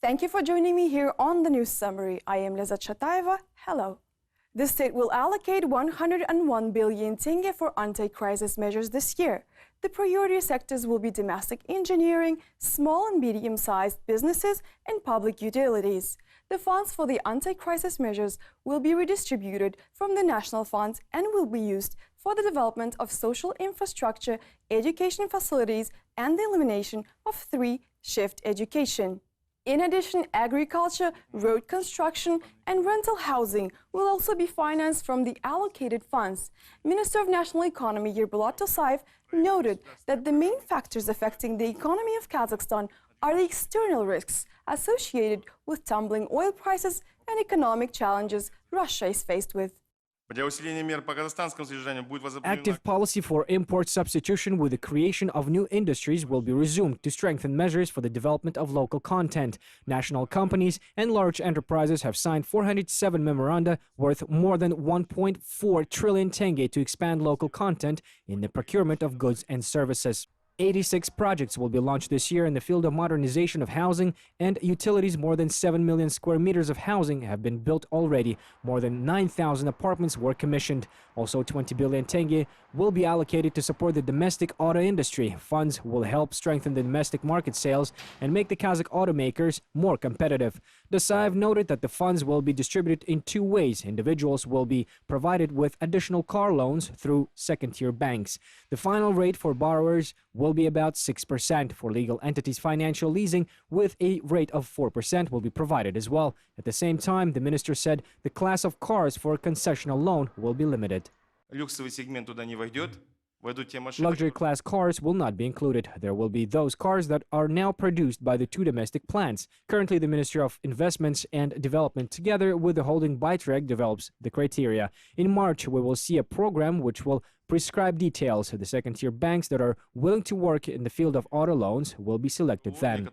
Thank you for joining me here on the News Summary. I am Liza Chataeva. Hello. The state will allocate 101 billion tenge for anti-crisis measures this year. The priority sectors will be domestic engineering, small and medium-sized businesses, and public utilities. The funds for the anti-crisis measures will be redistributed from the national funds and will be used for the development of social infrastructure, education facilities, and the elimination of three-shift education. In addition, agriculture, road construction, and rental housing will also be financed from the allocated funds. Minister of National Economy Yerbulat Tosayev noted that the main factors affecting the economy of Kazakhstan are the external risks associated with tumbling oil prices and economic challenges Russia is faced with. Active policy for import substitution with the creation of new industries will be resumed to strengthen measures for the development of local content. National companies and large enterprises have signed 407 memoranda worth more than 1.4 trillion tenge to expand local content in the procurement of goods and services. 86 projects will be launched this year in the field of modernization of housing and utilities. More than 7 million square meters of housing have been built already. More than 9,000 apartments were commissioned. Also, 20 billion tenge will be allocated to support the domestic auto industry. Funds will help strengthen the domestic market sales and make the Kazakh automakers more competitive. Tosayev noted that the funds will be distributed in two ways. Individuals will be provided with additional car loans through second-tier banks. The final rate for borrowers will be about 6%. For legal entities, financial leasing with a rate of 4% will be provided as well. At the same time, the minister said the class of cars for a concessional loan will be limited. Luxury class cars will not be included. There will be those cars that are now produced by the two domestic plants. Currently, the Ministry of Investments and Development, together with the holding Bytrek, develops the criteria. In March, we will see a program which will prescribe details. The second-tier banks that are willing to work in the field of auto loans will be selected then.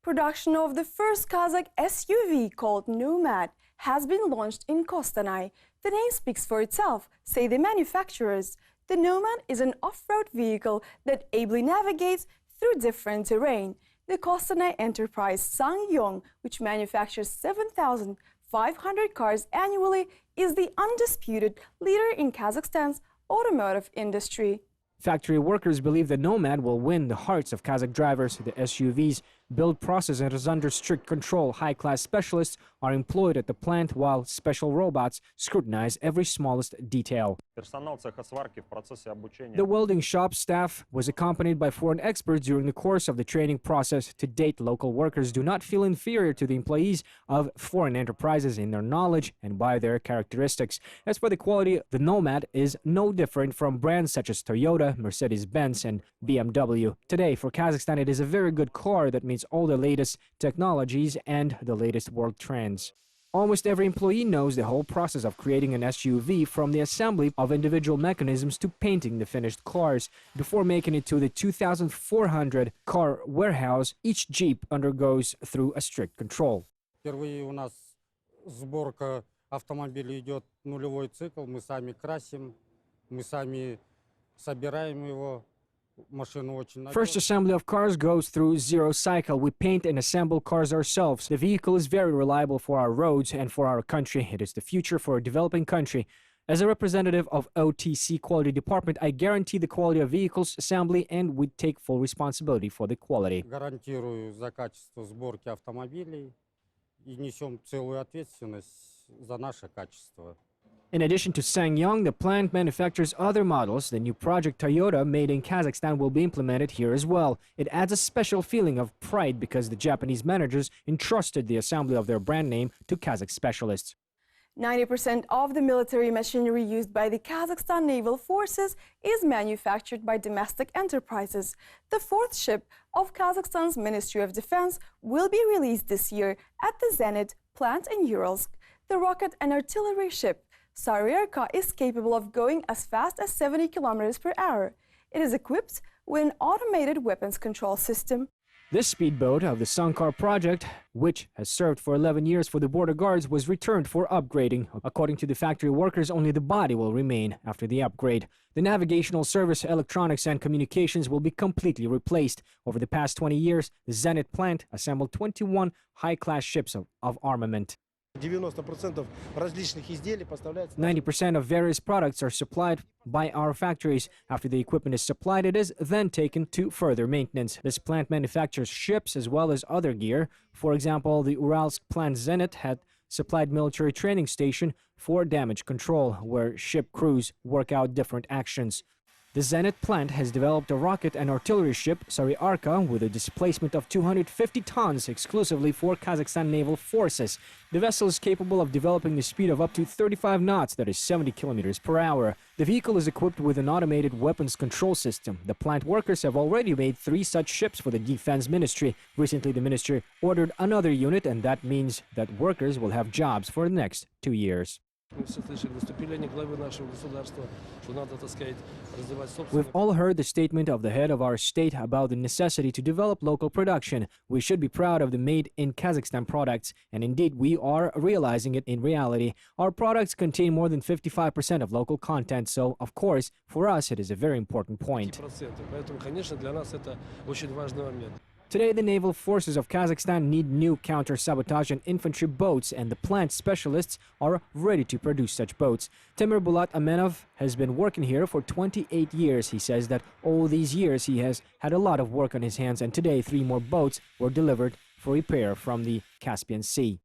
Production of the first Kazakh SUV called Nomad has been launched in Kostanay. The name speaks for itself, say the manufacturers. The Nomad is an off-road vehicle that ably navigates through different terrain. The Kostanay enterprise Sangyong, which manufactures 7,500 cars annually, is the undisputed leader in Kazakhstan's automotive industry. Factory workers believe the Nomad will win the hearts of Kazakh drivers. The SUV's build process is under strict control. High-class specialists are employed at the plant while special robots scrutinize every smallest detail. The welding shop staff was accompanied by foreign experts during the course of the training process. To date, local workers do not feel inferior to the employees of foreign enterprises in their knowledge and by their characteristics. As for the quality, the Nomad is no different from brands such as Toyota, Mercedes-Benz, and BMW. Today, for Kazakhstan, it is a very good car that meets all the latest technologies and the latest world trends. Almost every employee knows the whole process of creating an SUV, from the assembly of individual mechanisms to painting the finished cars. Before making it to the 2,400 car warehouse, each Jeep undergoes through a strict control. Впервые у нас сборка автомобиля идет нулевой цикл. Мы сами красим, мы сами собираем его. First assembly of cars goes through zero cycle. We paint and assemble cars ourselves. The vehicle is very reliable for our roads and for our country. It is the future for a developing country. As a representative of OTC Quality Department, I guarantee the quality of vehicles assembly and we take full responsibility for the quality. Гарантирую за качество сборки автомобилей и несем целую ответственность за наше качество. In addition to Sangyong, the plant manufactures other models. The new project Toyota, made in Kazakhstan, will be implemented here as well. It adds a special feeling of pride because the Japanese managers entrusted the assembly of their brand name to Kazakh specialists. 90% of the military machinery used by the Kazakhstan Naval Forces is manufactured by domestic enterprises. The fourth ship of Kazakhstan's Ministry of Defence will be released this year at the Zenit plant in Urals. The rocket and artillery ship Saryarka is capable of going as fast as 70 km per hour. It is equipped with an automated weapons control system. This speedboat of the Sankar project, which has served for 11 years for the border guards, was returned for upgrading. According to the factory workers, only the body will remain after the upgrade. The navigational service, electronics and communications will be completely replaced. Over the past 20 years, the Zenit plant assembled 21 high-class ships of armament. 90% of various products are supplied by our factories. After the equipment is supplied, it is then taken to further maintenance. This plant manufactures ships as well as other gear. For example, the Urals plant Zenit had supplied military training station for damage control, where ship crews work out different actions. The Zenit plant has developed a rocket and artillery ship, Saryarka, with a displacement of 250 tons exclusively for Kazakhstan Naval Forces. The vessel is capable of developing the speed of up to 35 knots, that is 70 kilometers per hour. The vehicle is equipped with an automated weapons control system. The plant workers have already made 3 such ships for the Defense Ministry. Recently, the ministry ordered another unit, and that means that workers will have jobs for the next 2 years. We've all heard the statement of the head of our state about the necessity to develop local production. We should be proud of the made in Kazakhstan products, and indeed we are realizing it in reality. Our products contain more than 55% of local content, so of course for us it is a very important point. Today, the naval forces of Kazakhstan need new counter-sabotage and infantry boats, and the plant specialists are ready to produce such boats. Temir Bulat Amenov has been working here for 28 years. He says that all these years he has had a lot of work on his hands, and today 3 more boats were delivered for repair from the Caspian Sea.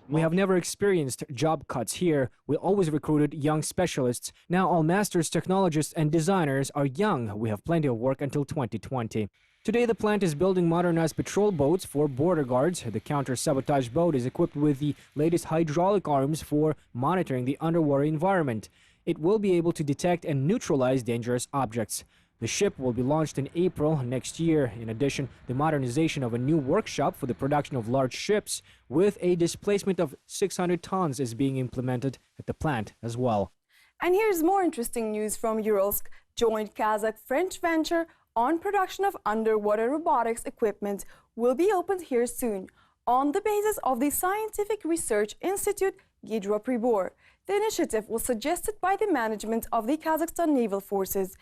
We have never experienced job cuts here. We always recruited young specialists. Now all masters, technologists and designers are young. We have plenty of work until 2020. Today the plant is building modernized patrol boats for border guards. The counter-sabotage boat is equipped with the latest hydraulic arms for monitoring the underwater environment. It will be able to detect and neutralize dangerous objects. The ship will be launched in April next year. In addition, the modernization of a new workshop for the production of large ships with a displacement of 600 tons is being implemented at the plant as well. And here's more interesting news from Urals. Joint Kazakh French venture on production of underwater robotics equipment will be opened here soon on the basis of the Scientific Research Institute Gidropribor. The initiative was suggested by the management of the Kazakhstan Naval Forces.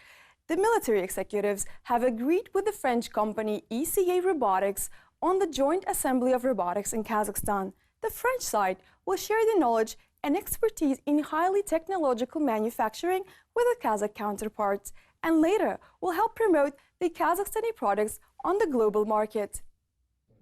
The military executives have agreed with the French company ECA Robotics on the joint assembly of robotics in Kazakhstan. The French side will share the knowledge and expertise in highly technological manufacturing with the Kazakh counterparts, and later will help promote the Kazakhstani products on the global market.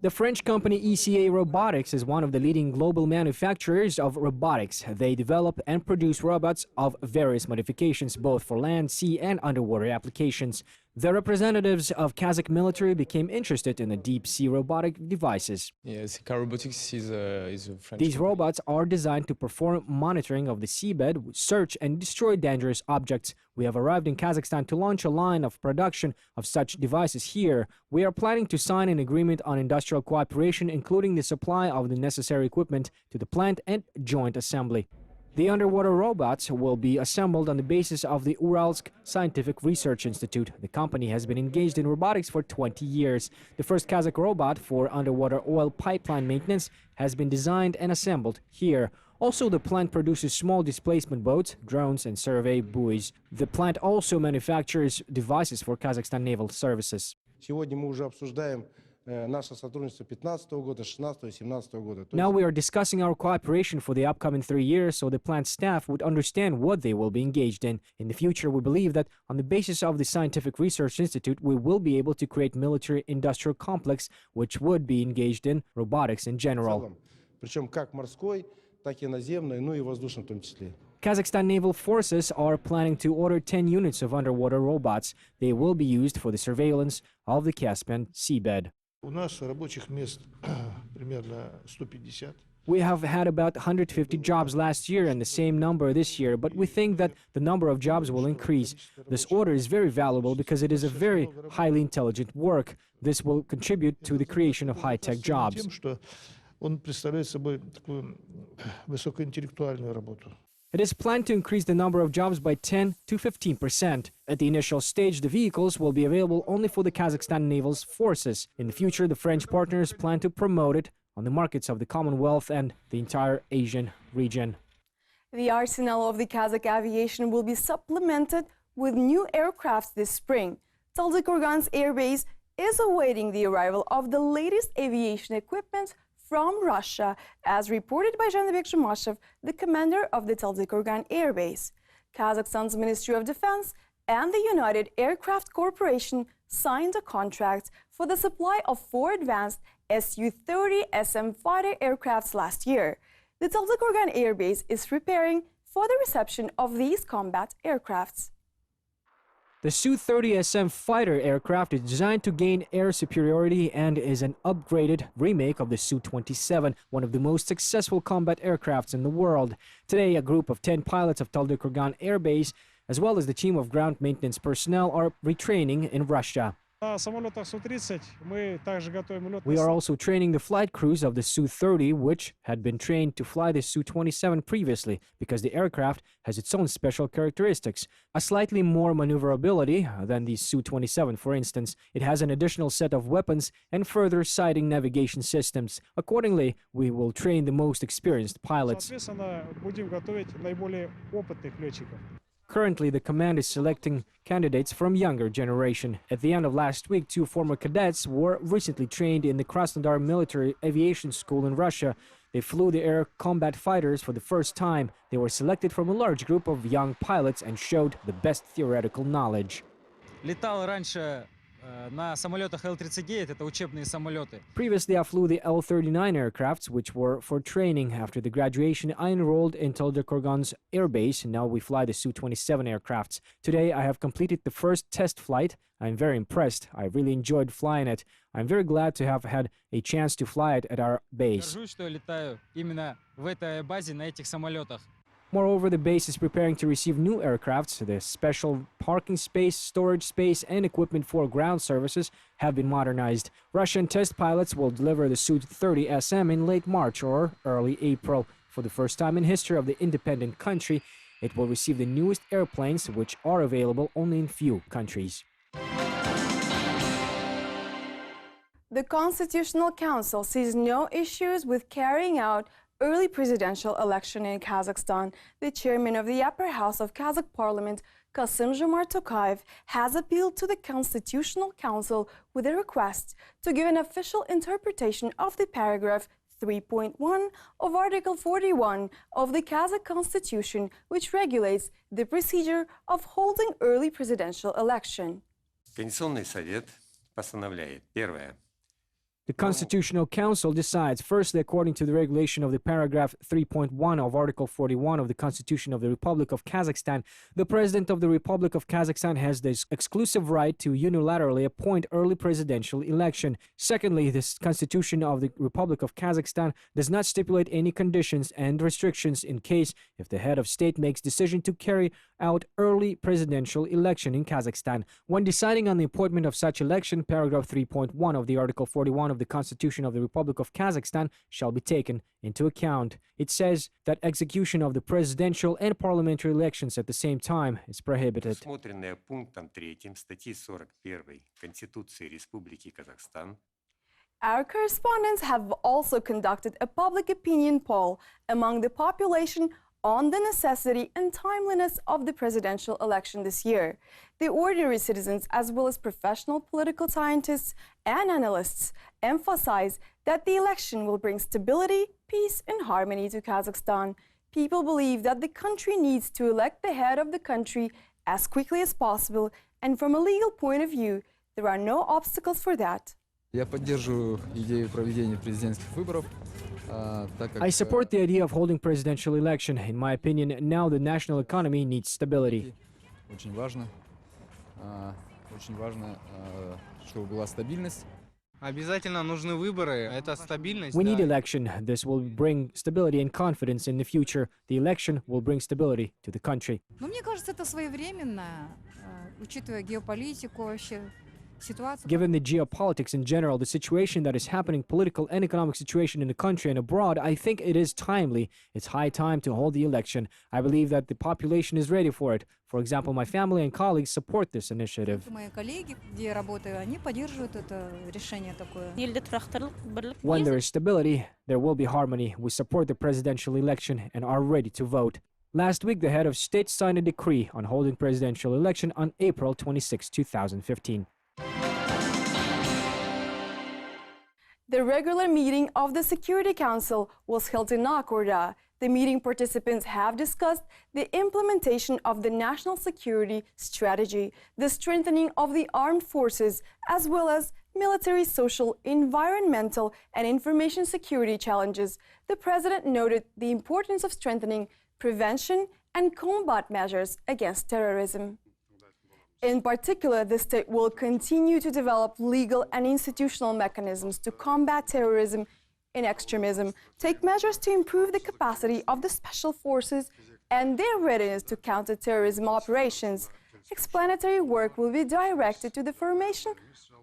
The French company ECA Robotics is one of the leading global manufacturers of robotics. They develop and produce robots of various modifications, both for land, sea, and underwater applications. The representatives of Kazakh military became interested in the deep-sea robotic devices. Yes, robotics is a French These company. robots are designed to perform monitoring of the seabed, search and destroy dangerous objects. We have arrived in Kazakhstan to launch a line of production of such devices here. We are planning to sign an agreement on industrial cooperation, including the supply of the necessary equipment to the plant and joint assembly. The underwater robots will be assembled on the basis of the Urals Scientific Research Institute. The company has been engaged in robotics for 20 years. The first Kazakh robot for underwater oil pipeline maintenance has been designed and assembled here. Also, the plant produces small displacement boats, drones and survey buoys. The plant also manufactures devices for Kazakhstan Naval Services. Сегодня мы уже обсуждаем наше сотрудничество 2015 года, 2016 и 2017 года. Now we are discussing our cooperation for the upcoming 3 years so the plant staff would understand what they will be engaged in. In the future, we believe that on the basis of the Scientific Research Institute, we will be able to create military-industrial complex which would be engaged in robotics in general. Причем как морской, так и наземной, ну и воздушной в том числе. Kazakhstan Naval Forces are planning to order 10 units of underwater robots. They will be used for the surveillance of the Caspian seabed. У нас рабочих мест примерно 150. We have had about 150 jobs last year and the same number this year, but we think that the number of jobs will increase. This order is very valuable because it is a very highly intelligent work. This will contribute to the creation of high-tech jobs. Тем, что он представляет собой такую высокоинтеллектуальную работу. It is planned to increase the number of jobs by 10 to 15%. At the initial stage, the vehicles will be available only for the Kazakhstan Naval Forces. In the future, the French partners plan to promote it on the markets of the Commonwealth and the entire Asian region. The arsenal of the Kazakh aviation will be supplemented with new aircrafts this spring. Taldykorgan's airbase is awaiting the arrival of the latest aviation equipment from Russia, as reported by Jibek, the commander of the Taldykorgan Air Base. Kazakhstan's Ministry of Defence and the United Aircraft Corporation signed a contract for the supply of 4 advanced Su-30 SM fighter aircrafts last year. The Taldykorgan Air Base is preparing for the reception of these combat aircrafts. The Su-30 SM fighter aircraft is designed to gain air superiority and is an upgraded remake of the Su-27, one of the most successful combat aircrafts in the world. Today, a group of 10 pilots of Taldykorgan Air Base, as well as the team of ground maintenance personnel, are retraining in Russia. We are also training the flight crews of the Su-30, which had been trained to fly the Su-27 previously, because the aircraft has its own special characteristics. A slightly more maneuverability than the Su-27, for instance. It has an additional set of weapons and further sighting navigation systems. Accordingly, we will train the most experienced pilots. Currently, the command is selecting candidates from younger generation. At the end of last week, 2 former cadets were recently trained in the Krasnodar Military Aviation School in Russia. They flew the air combat fighters for the first time. They were selected from a large group of young pilots and showed the best theoretical knowledge. Previously, I flew the L-39 aircrafts, which were for training. After the graduation, I enrolled in Taldykorgan's Air Base. Now we fly the Su-27 aircrafts. Today, I have completed the first test flight. I'm very impressed. I really enjoyed flying it. I'm very glad to have had a chance to fly it at our base. Moreover, the base is preparing to receive new aircrafts. The special parking space, storage space, and equipment for ground services have been modernized. Russian test pilots will deliver the Su-30 SM in late March or early April. For the first time in history of the independent country, it will receive the newest airplanes, which are available only in few countries. The Constitutional Council sees no issues with carrying out early presidential election in Kazakhstan. The chairman of the upper house of Kazakh parliament, Kassym-Jomart Tokayev, has appealed to the Constitutional Council with a request to give an official interpretation of the paragraph 3.1 of Article 41 of the Kazakh Constitution, which regulates the procedure of holding early presidential election. Конституционный совет постановляет: первое. The Constitutional Council decides, firstly, according to the regulation of the paragraph 3.1 of Article 41 of the Constitution of the Republic of Kazakhstan, the President of the Republic of Kazakhstan has the exclusive right to unilaterally appoint early presidential election. Secondly, the Constitution of the Republic of Kazakhstan does not stipulate any conditions and restrictions in case if the head of state makes decision to carry out early presidential election in Kazakhstan. When deciding on the appointment of such election, paragraph 3.1 of the Article 41 of the Constitution of the Republic of Kazakhstan shall be taken into account. It says that execution of the presidential and parliamentary elections at the same time is prohibited. Предусмотренное пунктом 3 статьи 41 Конституции Республики Казахстан. Our correspondents have also conducted a public opinion poll among the population on the necessity and timeliness of the presidential election this year. The ordinary citizens, as well as professional political scientists and analysts, emphasize that the election will bring stability, peace, and harmony to Kazakhstan. People believe that the country needs to elect the head of the country as quickly as possible, and from a legal point of view, there are no obstacles for that. Я поддерживаю идею проведения президентских выборов. I support the idea of holding presidential election. In my opinion, now the national economy needs stability. Очень важно, чтобы была стабильность. Обязательно нужны выборы. Это стабильность. We need election. This will bring stability and confidence in the future. The election will bring stability to the country. Но мне кажется, это своевременно, учитывая геополитику вообще. Given the geopolitics in general, the situation that is happening, political and economic situation in the country and abroad, I think it is timely. It's high time to hold the election. I believe that the population is ready for it. For example, my family and colleagues support this initiative. When there is stability, there will be harmony. We support the presidential election and are ready to vote. Last week, the head of state signed a decree on holding presidential election on April 26, 2015. The regular meeting of the Security Council was held in Akorda. The meeting participants have discussed the implementation of the national security strategy, the strengthening of the armed forces, as well as military, social, environmental, and information security challenges. The president noted the importance of strengthening prevention and combat measures against terrorism. In particular, the state will continue to develop legal and institutional mechanisms to combat terrorism and extremism, take measures to improve the capacity of the special forces and their readiness to counter terrorism operations. Explanatory work will be directed to the formation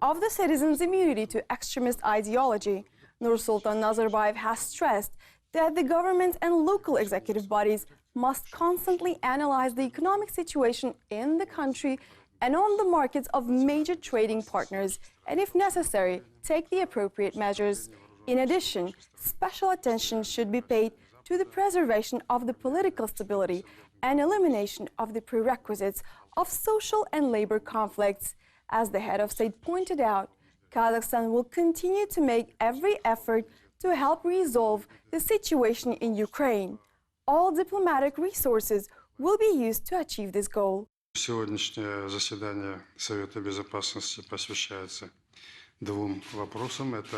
of the citizens' immunity to extremist ideology. Nursultan Nazarbayev has stressed that the government and local executive bodies must constantly analyze the economic situation in the country and on the markets of major trading partners, and if necessary, take the appropriate measures. In addition, special attention should be paid to the preservation of the political stability and elimination of the prerequisites of social and labor conflicts. As the head of state pointed out, Kazakhstan will continue to make every effort to help resolve the situation in Ukraine. All diplomatic resources will be used to achieve this goal. Сегодняшнее заседание Совета Безопасности посвящается двум вопросам. Это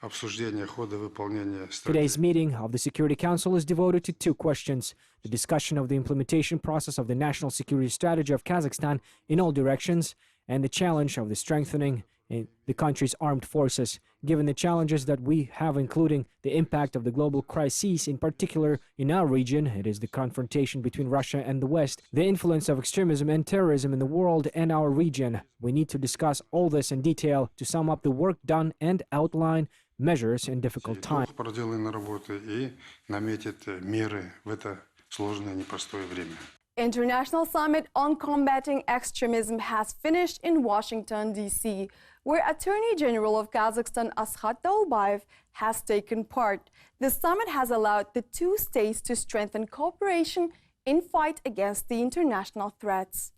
обсуждение хода выполнения стратегии. Today's meeting of the Security Council is devoted to two questions: the discussion of the implementation process of the national security strategy of Kazakhstan in all directions, and the challenge of the strengthening in the country's armed forces. Given the challenges that we have, including the impact of the global crises, in particular in our region, it is the confrontation between Russia and the West, the influence of extremism and terrorism in the world and our region. We need to discuss all this in detail to sum up the work done and outline measures in difficult times. Проделанной работы и наметит меры в это сложное непростое время. International Summit on Combating Extremism has finished in Washington, D.C., where Attorney General of Kazakhstan Askhat Daulbayev has taken part. The summit has allowed the two states to strengthen cooperation in fight against the international threats.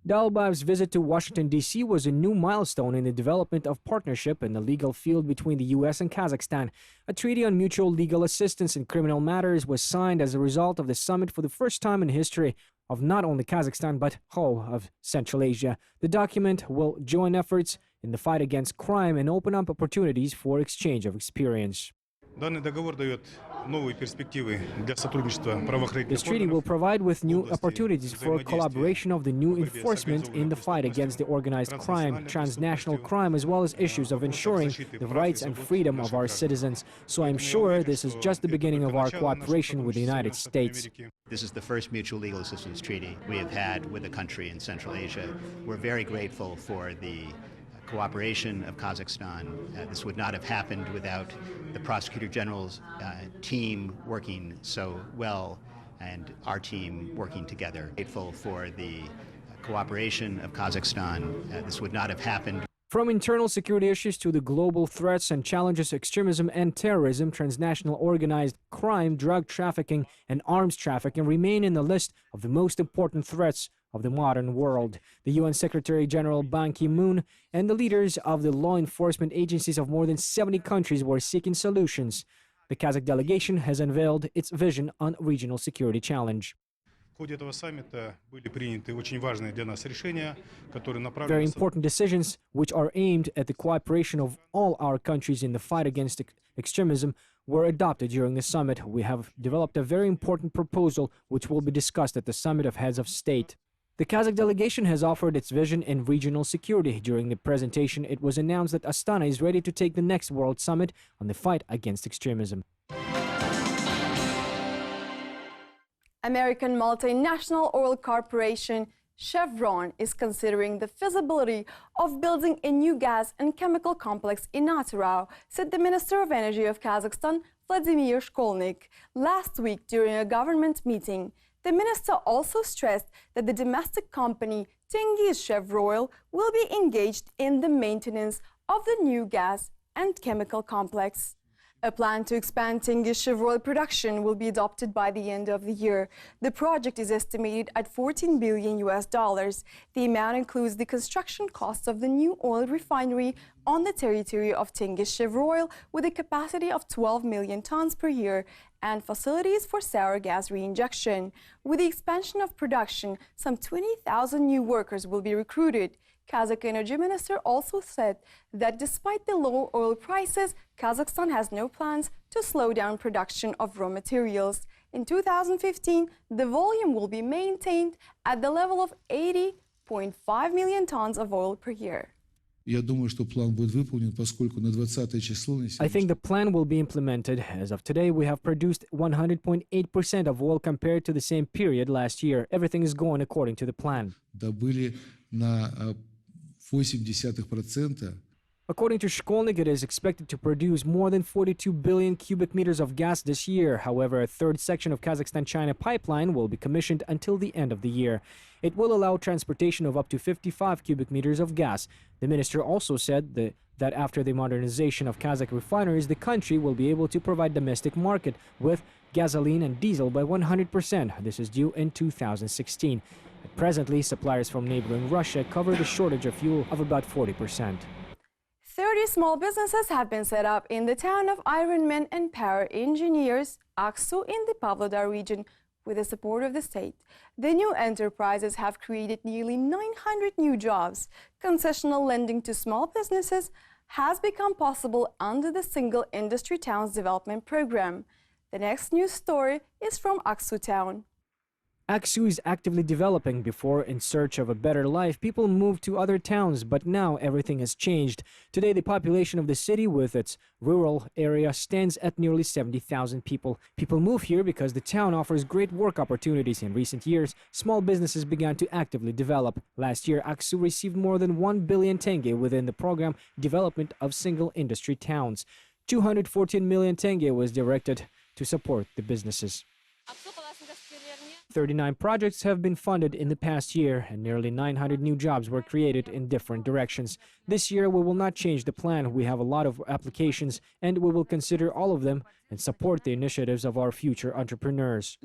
Daulbayev's visit to Washington, D.C. was a new milestone in the development of partnership in the legal field between the U.S. and Kazakhstan. A treaty on mutual legal assistance in criminal matters was signed as a result of the summit for the first time in history of not only Kazakhstan but whole of Central Asia. The document will join efforts in the fight against crime and open up opportunities for exchange of experience. This treaty will provide with new opportunities for collaboration of the new enforcement in the fight against the organized crime, transnational crime, as well as issues of ensuring the rights and freedom of our citizens. So I'm sure this is just the beginning of our cooperation with the United States. This is the first mutual legal assistance treaty we have had with a country in Central Asia. We're very grateful for the cooperation of Kazakhstan. This would not have happened without the Prosecutor General's team working so well and our team working together. Grateful for the cooperation of Kazakhstan. This would not have happened. From internal security issues to the global threats and challenges, extremism and terrorism, transnational organized crime, drug trafficking, and arms trafficking remain in the list of the most important threats of the modern world. The UN Secretary General Ban Ki-moon and the leaders of the law enforcement agencies of more than 70 countries were seeking solutions. The Kazakh delegation has unveiled its vision on regional security challenge. Very important decisions which are aimed at the cooperation of all our countries in the fight against extremism were adopted during the summit. We have developed a very important proposal which will be discussed at the Summit of Heads of State. The Kazakh delegation has offered its vision in regional security. During the presentation, it was announced that Astana is ready to take the next World Summit on the fight against extremism. American multinational oil corporation Chevron is considering the feasibility of building a new gas and chemical complex in Atyrau, said the Minister of Energy of Kazakhstan, Vladimir Shkolnik, last week during a government meeting. The minister also stressed that the domestic company Tenge Chevron will be engaged in the maintenance of the new gas and chemical complex. A plan to expand tenge Chevron production will be adopted by the end of the year. The project is estimated at $14 billion. The amount includes the construction costs of the new oil refinery on the territory of tenge Chevron with a capacity of 12 million tons per year and facilities for sour gas reinjection. With the expansion of production, some 20,000 new workers will be recruited. Kazakh Energy Minister also said that despite the low oil prices, Kazakhstan has no plans to slow down production of raw materials. In 2015, the volume will be maintained at the level of 80.5 million tons of oil per year. Я думаю, что план будет выполнен, поскольку на 20 число... I think the plan will be implemented. As of today, we have produced 100.8% of oil compared to the same period last year. Everything is going according to the plan. Добыли на 0,8%. According to Shkolnik, it is expected to produce more than 42 billion cubic meters of gas this year. However, a third section of Kazakhstan-China pipeline will be commissioned until the end of the year. It will allow transportation of up to 55 cubic meters of gas. The minister also said that after the modernization of Kazakh refineries, the country will be able to provide domestic market with gasoline and diesel by 100%. This is due in 2016. Presently, suppliers from neighboring Russia cover the shortage of fuel of about 40%. 30 small businesses have been set up in the town of Ironmen and Power Engineers, Aksu, in the Pavlodar region, with the support of the state. The new enterprises have created nearly 900 new jobs. Concessional lending to small businesses has become possible under the Single Industry Towns Development Program. The next news story is from Aksu town. Aksu is actively developing. Before, in search of a better life, people moved to other towns, but now everything has changed. Today, the population of the city with its rural area stands at nearly 70,000 people. People move here because the town offers great work opportunities. In recent years, small businesses began to actively develop. Last year, Aksu received more than 1 billion tenge within the program Development of Single Industry Towns. 214 million tenge was directed to support the businesses. 39 projects have been funded in the past year, and nearly 900 new jobs were created in different directions. This year, we will not change the plan. We have a lot of applications, and we will consider all of them and support the initiatives of our future entrepreneurs.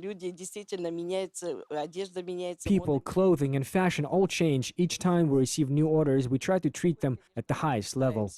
People, clothing, and fashion all change. Each time we receive new orders, we try to treat them at the highest level.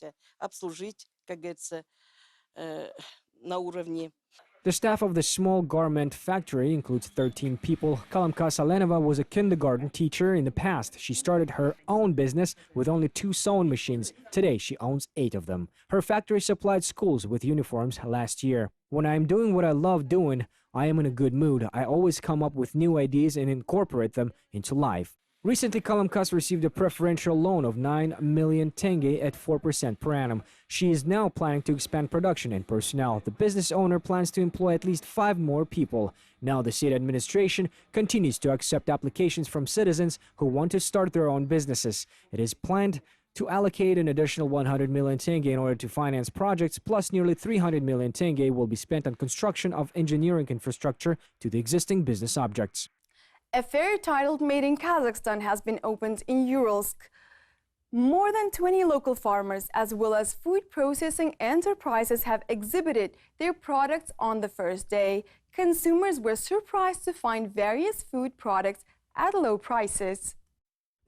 The staff of the small garment factory includes 13 people. Kalamka Salenova was a kindergarten teacher in the past. She started her own business with only 2 sewing machines. Today, she owns 8 of them. Her factory supplied schools with uniforms last year. When I am doing what I love doing, I am in a good mood. I always come up with new ideas and incorporate them into life. Recently, Kalamkas received a preferential loan of 9 million tenge at 4% per annum. She is now planning to expand production and personnel. The business owner plans to employ at least 5 more people. Now the state administration continues to accept applications from citizens who want to start their own businesses. It is planned to allocate an additional 100 million tenge in order to finance projects, plus nearly 300 million tenge will be spent on construction of engineering infrastructure to the existing business objects. A fair titled Made in Kazakhstan has been opened in Urals. More than 20 local farmers as well as food processing enterprises have exhibited their products on the first day. Consumers were surprised to find various food products at low prices.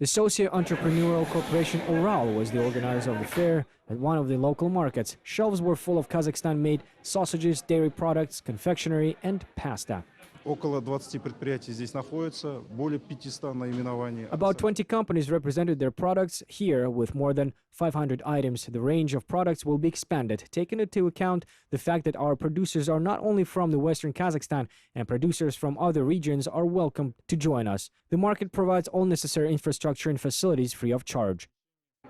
The socio-entrepreneurial corporation Urals was the organizer of the fair. At one of the local markets, shelves were full of Kazakhstan-made sausages, dairy products, confectionery, and pasta. Около 20 предприятий здесь находится, более 500 наименований. About 20 companies represented their products here with more than 500 items. The range of products will be expanded, taking into account the fact that our producers are not only from the Western Kazakhstan, and producers from other regions are welcome to join us. The market provides all necessary infrastructure and facilities free of charge.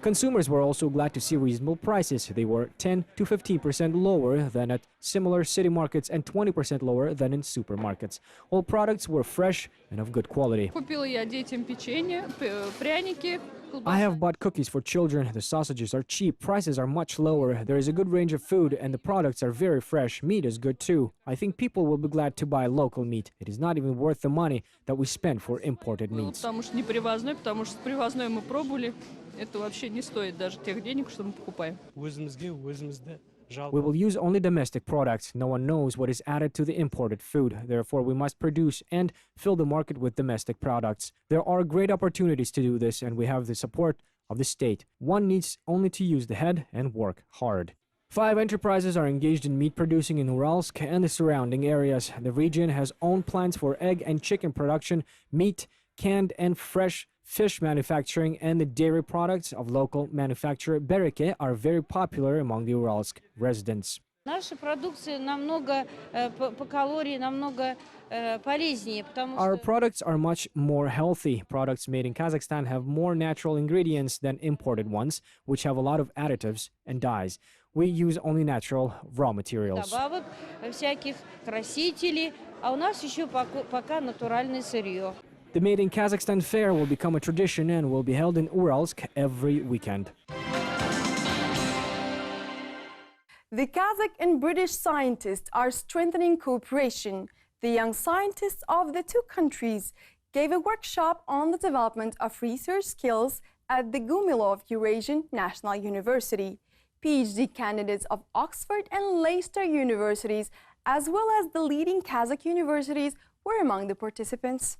Consumers were also glad to see reasonable prices. They were 10 to 15% lower than at similar city markets and 20% lower than in supermarkets. All products were fresh and of good quality. I have bought cookies for children. The sausages are cheap, prices are much lower. There is a good range of food and the products are very fresh. Meat is good too. I think people will be glad to buy local meat. It is not even worth the money that we spend for imported meats. We will use only domestic products. No one knows what is added to the imported food. Therefore, we must produce and fill the market with domestic products. There are great opportunities to do this, and we have the support of the state. One needs only to use the head and work hard. 5 enterprises are engaged in meat producing in Urals and the surrounding areas. The region has own plants for egg and chicken production, meat, canned and fresh fish manufacturing, and the dairy products of local manufacturer Bereke are very popular among the Uralsk residents. Our products are much more healthy. Products made in Kazakhstan have more natural ingredients than imported ones, which have a lot of additives and dyes. We use only natural raw materials. The Made in Kazakhstan fair will become a tradition and will be held in Uralsk every weekend. The Kazakh and British scientists are strengthening cooperation. The young scientists of the two countries gave a workshop on the development of research skills at the Gumilov Eurasian National University. PhD candidates of Oxford and Leicester universities, as well as the leading Kazakh universities, were among the participants.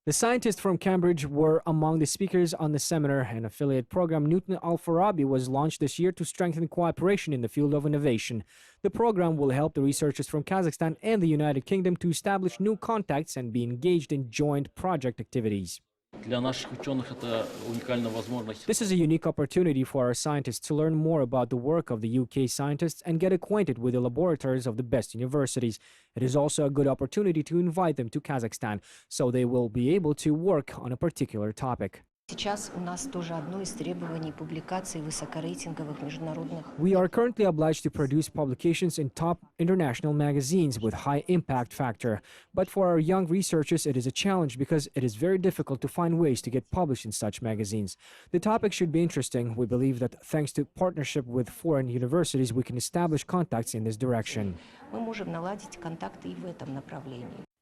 The scientists from Cambridge were among the speakers on the seminar. An affiliate program, Newton Al-Farabi, was launched this year to strengthen cooperation in the field of innovation. The program will help the researchers from Kazakhstan and the United Kingdom to establish new contacts and be engaged in joint project activities. This is a unique opportunity for our scientists to learn more about the work of the UK scientists and get acquainted with the laboratories of the best universities. It is also a good opportunity to invite them to Kazakhstan, so they will be able to work on a particular topic. We are currently obliged to produce publications in top international magazines with high impact factor. But for our young researchers, it is a challenge because it is very difficult to find ways to get published in such magazines. The topic should be interesting. We believe that thanks to partnership with foreign universities, we can establish contacts in this direction.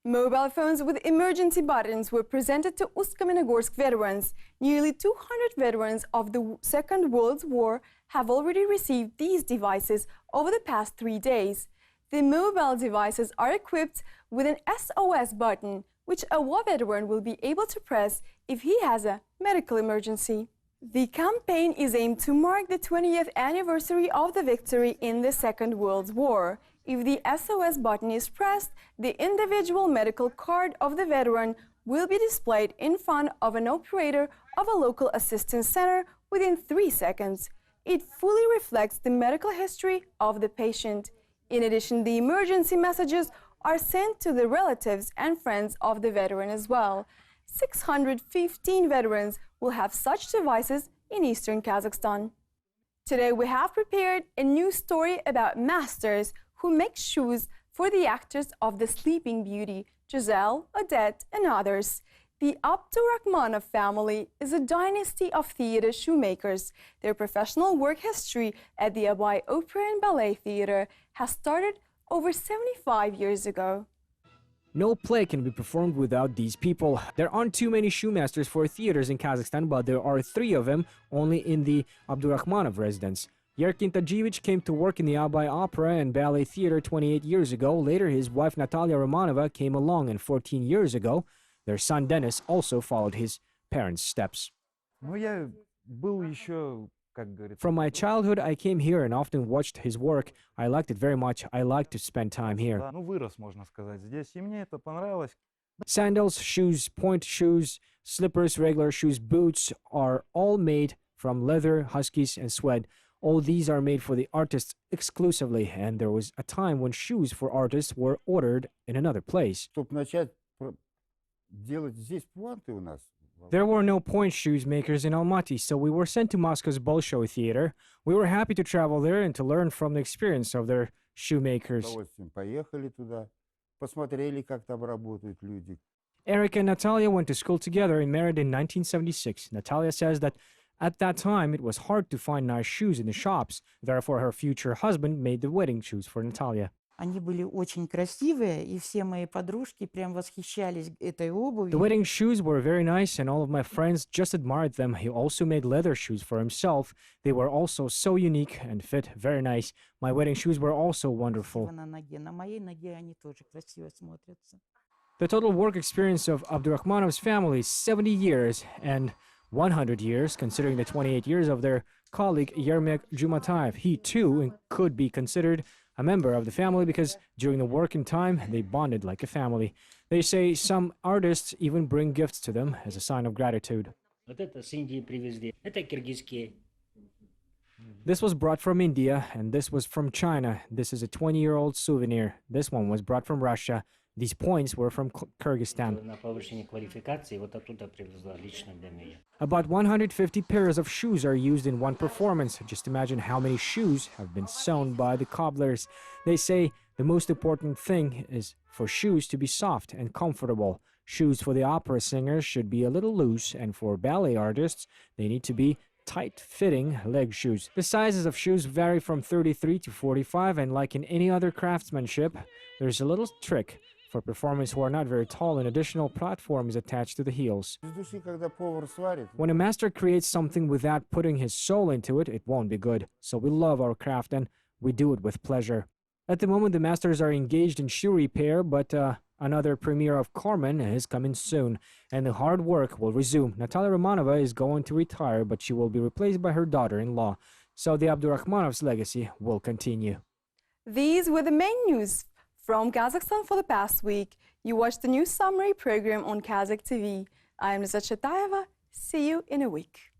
Mobile phones with emergency buttons were presented to Usk-Kamenogorsk veterans. Nearly 200 veterans of the Second World War have already received these devices over the past 3 days. The mobile devices are equipped with an SOS button, which a war veteran will be able to press if he has a medical emergency. The campaign is aimed to mark the 20th anniversary of the victory in the Second World War. If the SOS button is pressed, the individual medical card of the veteran will be displayed in front of an operator of a local assistance center within 3 seconds. It fully reflects the medical history of the patient. In addition, the emergency messages are sent to the relatives and friends of the veteran as well. 615 veterans will have such devices in eastern Kazakhstan. Today we have prepared a new story about masters who make shoes for the actors of The Sleeping Beauty, Giselle, Odette, and others. The Abdurakhmanov family is a dynasty of theater shoemakers. Their professional work history at the Abay Opera and Ballet Theater has started over 75 years ago. No play can be performed without these people. There aren't too many shoemasters for theaters in Kazakhstan, but there are 3 of them only in the Abdurakhmanov residence. Yerkin Tajivich came to work in the Abay Opera and Ballet Theater 28 years ago. Later, his wife Natalia Romanova came along, and 14 years ago, their son Denis also followed his parents' steps. From my childhood, I came here and often watched his work. I liked it very much. I liked to spend time here. Sandals, shoes, point shoes, slippers, regular shoes, boots are all made from leather, huskies, and suede. All these are made for the artists exclusively, and there was a time when shoes for artists were ordered in another place. There were no point shoemakers in Almaty, so we were sent to Moscow's Bolshoi Theater. We were happy to travel there and to learn from the experience of their shoemakers. Eric and Natalia went to school together and married in 1976. Natalia says that at that time it was hard to find nice shoes in the shops. Therefore, her future husband made the wedding shoes for Natalia. Они были очень красивые, и все мои подружки прям восхищались этой обувью. The wedding shoes were very nice, and all of my friends just admired them. He also made leather shoes for himself. They were also so unique and fit very nice. My wedding shoes were also wonderful. На ноге, на моей ноге они тоже красиво смотрятся. The total work experience of Abdurakhmanov's family is 70 years and 100 years, considering the 28 years of their colleague Yermek Jumatayev. He too could be considered a member of the family because during the working time they bonded like a family. They say some artists even bring gifts to them as a sign of gratitude. This was brought from India and this was from China. This is a 20-year-old souvenir. This one was brought from Russia. These points were from Kyrgyzstan. About 150 pairs of shoes are used in one performance. Just imagine how many shoes have been sewn by the cobblers. They say the most important thing is for shoes to be soft and comfortable. Shoes for the opera singers should be a little loose, and for ballet artists, they need to be tight-fitting leg shoes. The sizes of shoes vary from 33 to 45, and like in any other craftsmanship, there's a little trick. For performers who are not very tall, an additional platform is attached to the heels. When a master creates something without putting his soul into it, it won't be good. So we love our craft and we do it with pleasure. At the moment, the masters are engaged in shoe repair, but another premiere of Carmen is coming soon, and the hard work will resume. Natalia Romanova is going to retire, but she will be replaced by her daughter-in-law. So the Abdurakhmanov's legacy will continue. These were the main news from Kazakhstan for the past week. You watched the news summary program on Kazakh TV. I am Liza Chatayeva. See you in a week.